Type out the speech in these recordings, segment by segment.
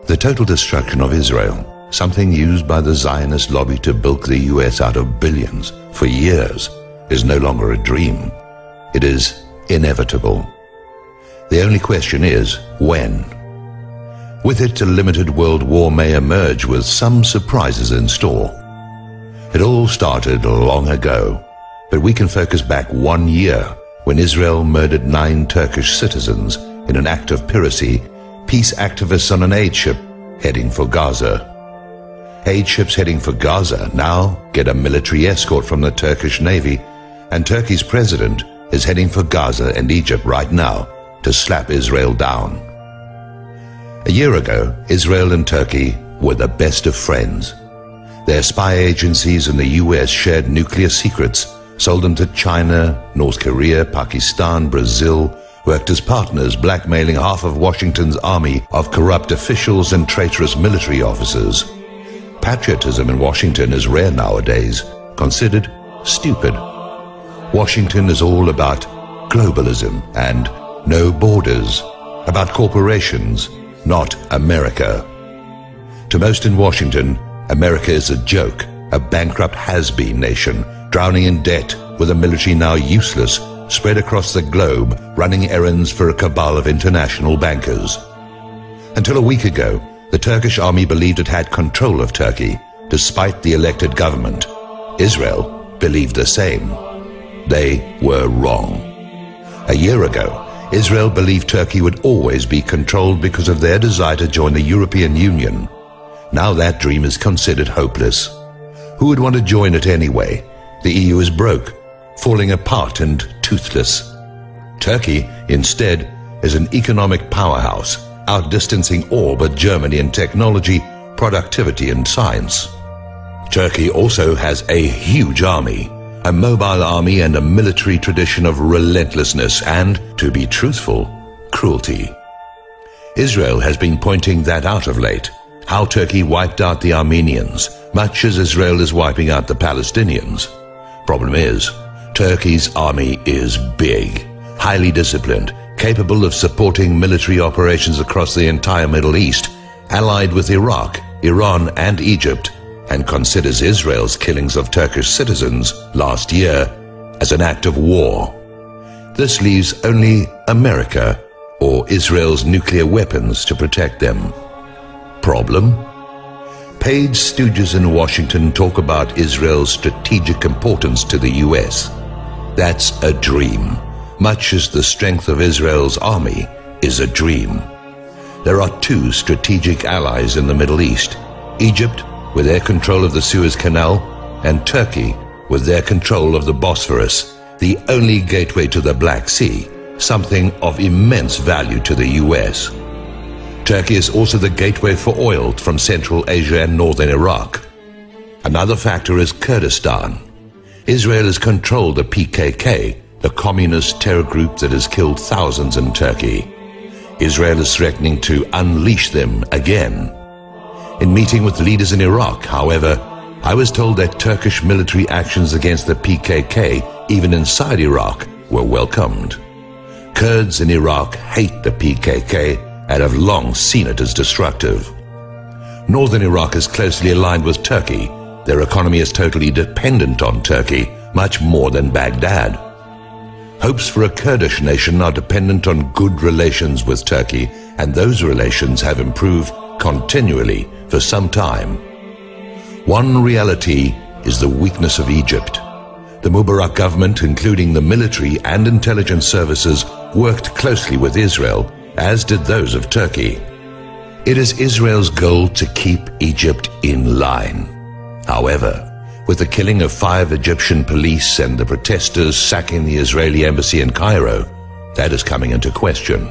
The total destruction of Israel, something used by the Zionist lobby to bilk the US out of billions for years, is no longer a dream. It is inevitable. The only question is, when? With it, a limited world war may emerge with some surprises in store. It all started long ago, but we can focus back 1 year when Israel murdered 9 Turkish citizens in an act of piracy, peace activists on an aid ship heading for Gaza. Aid ships heading for Gaza now get a military escort from the Turkish Navy, and Turkey's president is heading for Gaza and Egypt right now to slap Israel down. A year ago, Israel and Turkey were the best of friends. Their spy agencies in the US shared nuclear secrets, sold them to China, North Korea, Pakistan, Brazil, worked as partners, blackmailing half of Washington's army of corrupt officials and traitorous military officers. Patriotism in Washington is rare nowadays, considered stupid. Washington is all about globalism and no borders, about corporations, not America. To most in Washington, America is a joke, a bankrupt has-been nation, drowning in debt with a military now useless, spread across the globe, running errands for a cabal of international bankers. Until a week ago, the Turkish army believed it had control of Turkey, despite the elected government. Israel believed the same. They were wrong. A year ago, Israel believed Turkey would always be controlled because of their desire to join the European Union. Now that dream is considered hopeless. Who would want to join it anyway? The EU is broke, falling apart and toothless. Turkey, instead, is an economic powerhouse, outdistancing all but Germany in technology, productivity and science. Turkey also has a huge army, a mobile army and a military tradition of relentlessness and, to be truthful, cruelty. Israel has been pointing that out of late, how Turkey wiped out the Armenians, much as Israel is wiping out the Palestinians. Problem is, Turkey's army is big, highly disciplined, capable of supporting military operations across the entire Middle East, allied with Iraq, Iran and Egypt, and considers Israel's killings of Turkish citizens last year as an act of war. This leaves only America or Israel's nuclear weapons to protect them. Problem? Paid stooges in Washington talk about Israel's strategic importance to the US. That's a dream, much as the strength of Israel's army is a dream. There are 2 strategic allies in the Middle East, Egypt with their control of the Suez Canal and Turkey with their control of the Bosphorus, the only gateway to the Black Sea, something of immense value to the US. Turkey is also the gateway for oil from Central Asia and northern Iraq. Another factor is Kurdistan. Israel has controlled the PKK, the communist terror group that has killed thousands in Turkey. Israel is threatening to unleash them again. In meeting with leaders in Iraq, however, I was told that Turkish military actions against the PKK, even inside Iraq, were welcomed. Kurds in Iraq hate the PKK and have long seen it as destructive. Northern Iraq is closely aligned with Turkey. Their economy is totally dependent on Turkey, much more than Baghdad. Hopes for a Kurdish nation are dependent on good relations with Turkey, and those relations have improved continually for some time. One reality is the weakness of Egypt. The Mubarak government, including the military and intelligence services, worked closely with Israel, as did those of Turkey. It is Israel's goal to keep Egypt in line. However, with the killing of 5 Egyptian police and the protesters sacking the Israeli embassy in Cairo, that is coming into question.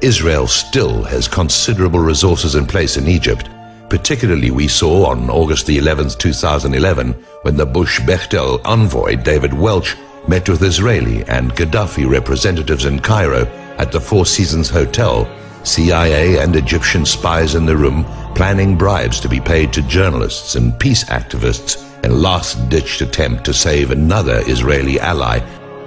Israel still has considerable resources in place in Egypt. Particularly we saw on August the 11th, 2011, when the Bush-Bechtel envoy David Welch met with Israeli and Gaddafi representatives in Cairo at the Four Seasons Hotel, CIA and Egyptian spies in the room planning bribes to be paid to journalists and peace activists in a last-ditch attempt to save another Israeli ally,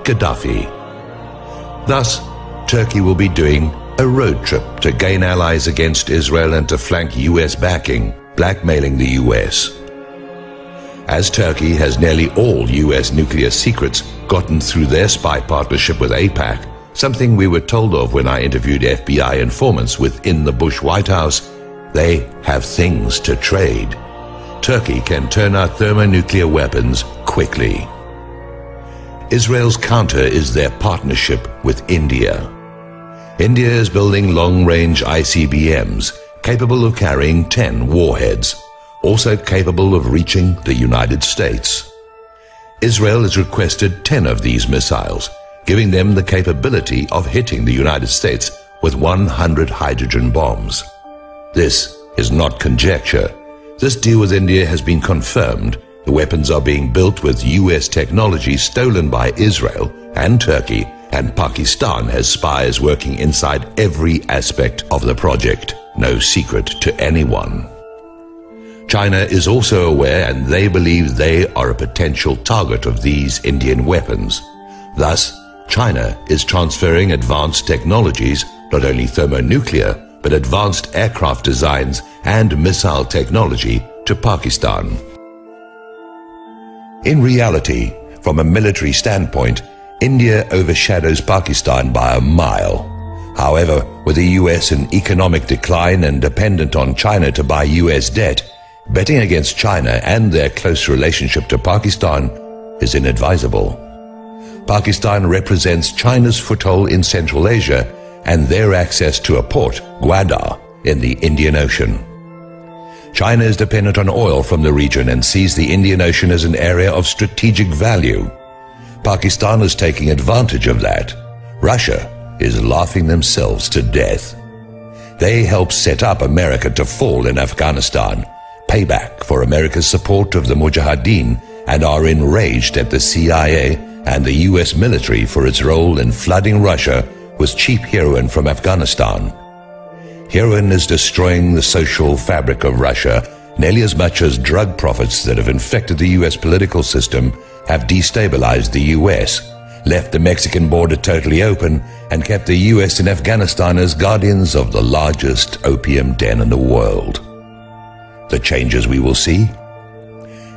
Gaddafi. Thus, Turkey will be doing a road trip to gain allies against Israel and to flank US backing, blackmailing the US. As Turkey has nearly all US nuclear secrets gotten through their spy partnership with AIPAC, something we were told of when I interviewed FBI informants within the Bush White House, they have things to trade. Turkey can turn out thermonuclear weapons quickly. Israel's counter is their partnership with India. India is building long-range ICBMs capable of carrying 10 warheads, also capable of reaching the United States. Israel has requested 10 of these missiles, giving them the capability of hitting the United States with 100 hydrogen bombs. This is not conjecture. This deal with India has been confirmed. The weapons are being built with US technology stolen by Israel and Turkey, and Pakistan has spies working inside every aspect of the project. No secret to anyone. China is also aware, and they believe they are a potential target of these Indian weapons. Thus, China is transferring advanced technologies, not only thermonuclear, but advanced aircraft designs and missile technology to Pakistan. In reality, from a military standpoint, India overshadows Pakistan by a mile. However, with the US in economic decline and dependent on China to buy US debt, betting against China and their close relationship to Pakistan is inadvisable. Pakistan represents China's foothold in Central Asia and their access to a port, Gwadar, in the Indian Ocean. China is dependent on oil from the region and sees the Indian Ocean as an area of strategic value. Pakistan is taking advantage of that. Russia is laughing themselves to death. They helped set up America to fall in Afghanistan, payback for America's support of the Mujahideen, and are enraged at the CIA and the US military for its role in flooding Russia with cheap heroin from Afghanistan. Heroin is destroying the social fabric of Russia nearly as much as drug profits that have infected the US political system have destabilized the US, left the Mexican border totally open, and kept the US and Afghanistan as guardians of the largest opium den in the world. The changes we will see?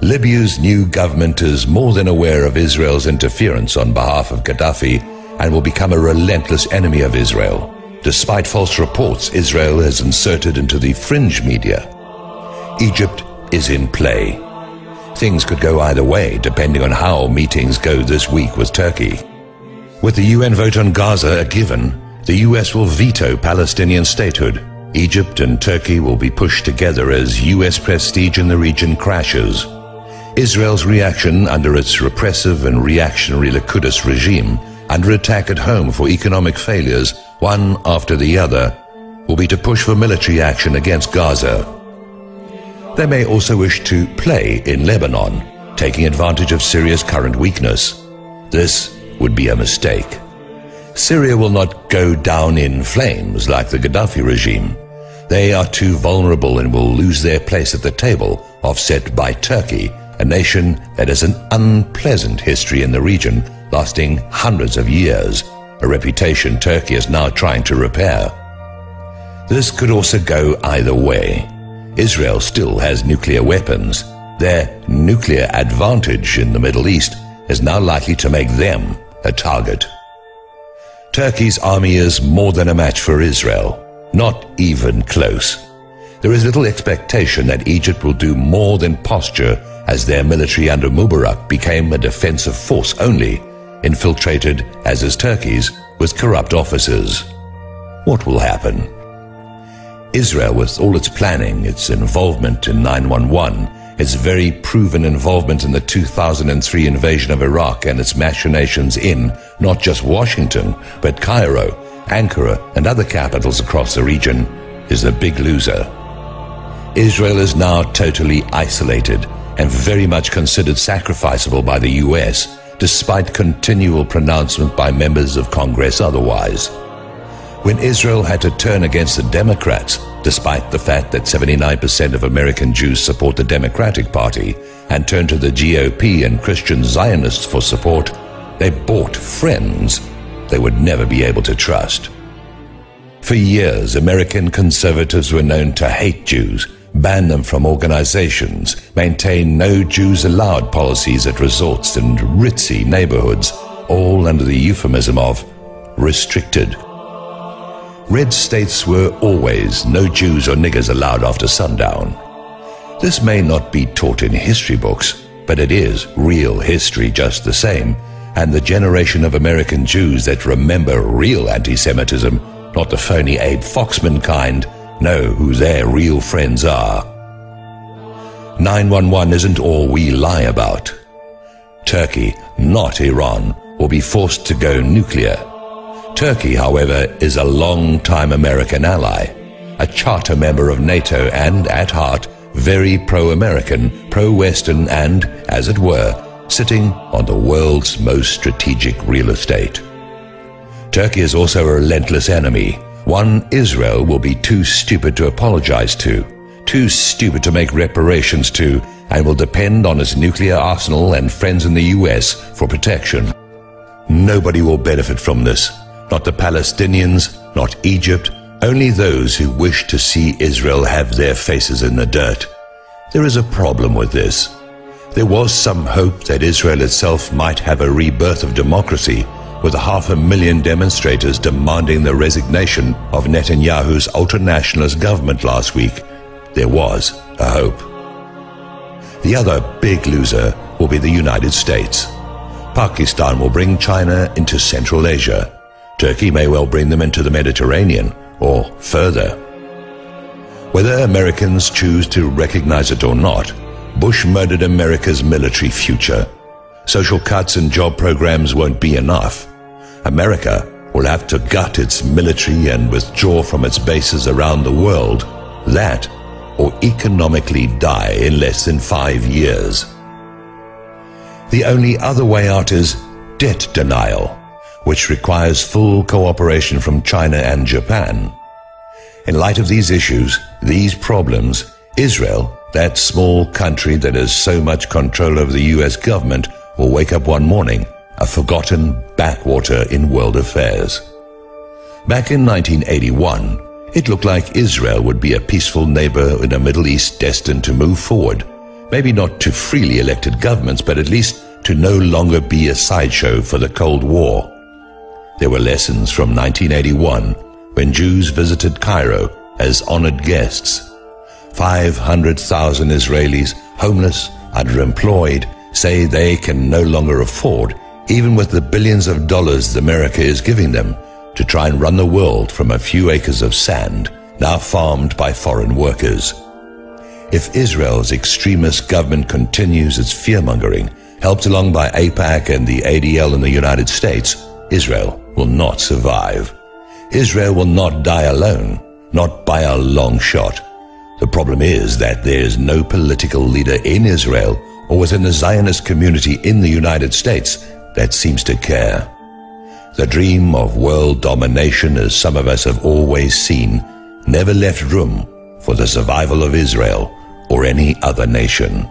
Libya's new government is more than aware of Israel's interference on behalf of Gaddafi and will become a relentless enemy of Israel. Despite false reports Israel has inserted into the fringe media, Egypt is in play. Things could go either way depending on how meetings go this week with Turkey. With the UN vote on Gaza a given, the US will veto Palestinian statehood. Egypt and Turkey will be pushed together as US prestige in the region crashes. Israel's reaction under its repressive and reactionary Likud regime, under attack at home for economic failures, one after the other, will be to push for military action against Gaza. They may also wish to play in Lebanon, taking advantage of Syria's current weakness. This would be a mistake. Syria will not go down in flames like the Gaddafi regime. They are too vulnerable and will lose their place at the table, offset by Turkey, a nation that has an unpleasant history in the region lasting hundreds of years, a reputation Turkey is now trying to repair. This could also go either way. Israel still has nuclear weapons. Their nuclear advantage in the Middle East is now likely to make them a target. Turkey's army is more than a match for Israel, not even close. There is little expectation that Egypt will do more than posture, as their military under Mubarak became a defensive force only, infiltrated, as is Turkey's, with corrupt officers. What will happen? Israel, with all its planning, its involvement in 9/11, its very proven involvement in the 2003 invasion of Iraq and its machinations in not just Washington, but Cairo, Ankara, and other capitals across the region, is the big loser. Israel is now totally isolated and very much considered sacrificable by the US, despite continual pronouncement by members of Congress otherwise. When Israel had to turn against the Democrats, despite the fact that 79% of American Jews support the Democratic Party, and turned to the GOP and Christian Zionists for support, they bought friends they would never be able to trust. For years, American conservatives were known to hate Jews, ban them from organizations, maintain no Jews allowed policies at resorts and ritzy neighborhoods, all under the euphemism of restricted. Red states were always no Jews or niggers allowed after sundown. This may not be taught in history books, but it is real history just the same, and the generation of American Jews that remember real anti-Semitism, not the phony Abe Foxman kind, know who their real friends are. 9/11 isn't all we lie about. Turkey, not Iran, will be forced to go nuclear. Turkey, however, is a long-time American ally, a charter member of NATO and, at heart, very pro-American, pro-Western and, as it were, sitting on the world's most strategic real estate. Turkey is also a relentless enemy, one Israel will be too stupid to apologize to, too stupid to make reparations to, and will depend on its nuclear arsenal and friends in the US for protection. Nobody will benefit from this, not the Palestinians, not Egypt, only those who wish to see Israel have their faces in the dirt. There is a problem with this. There was some hope that Israel itself might have a rebirth of democracy, with 500,000 demonstrators demanding the resignation of Netanyahu's ultra-nationalist government last week. There was a hope. The other big loser will be the United States. Pakistan will bring China into Central Asia. Turkey may well bring them into the Mediterranean, or further. Whether Americans choose to recognize it or not, Bush murdered America's military future. Social cuts and job programs won't be enough. America will have to gut its military and withdraw from its bases around the world. That, or economically die in less than 5 years. The only other way out is debt denial, which requires full cooperation from China and Japan. In light of these issues, these problems, Israel, that small country that has so much control over the US government, will wake up one morning a forgotten backwater in world affairs. Back in 1981, it looked like Israel would be a peaceful neighbor in a Middle East destined to move forward, maybe not to freely elected governments, but at least to no longer be a sideshow for the Cold War. There were lessons from 1981 when Jews visited Cairo as honored guests. 500,000 Israelis, homeless, underemployed, say they can no longer afford, even with the billions of dollars America is giving them, to try and run the world from a few acres of sand now farmed by foreign workers. If Israel's extremist government continues its fear-mongering, helped along by AIPAC and the ADL in the United States, Israel will not survive. Israel will not die alone, not by a long shot. The problem is that there is no political leader in Israel or within the Zionist community in the United States that seems to care. The dream of world domination, as some of us have always seen, never left room for the survival of Israel or any other nation.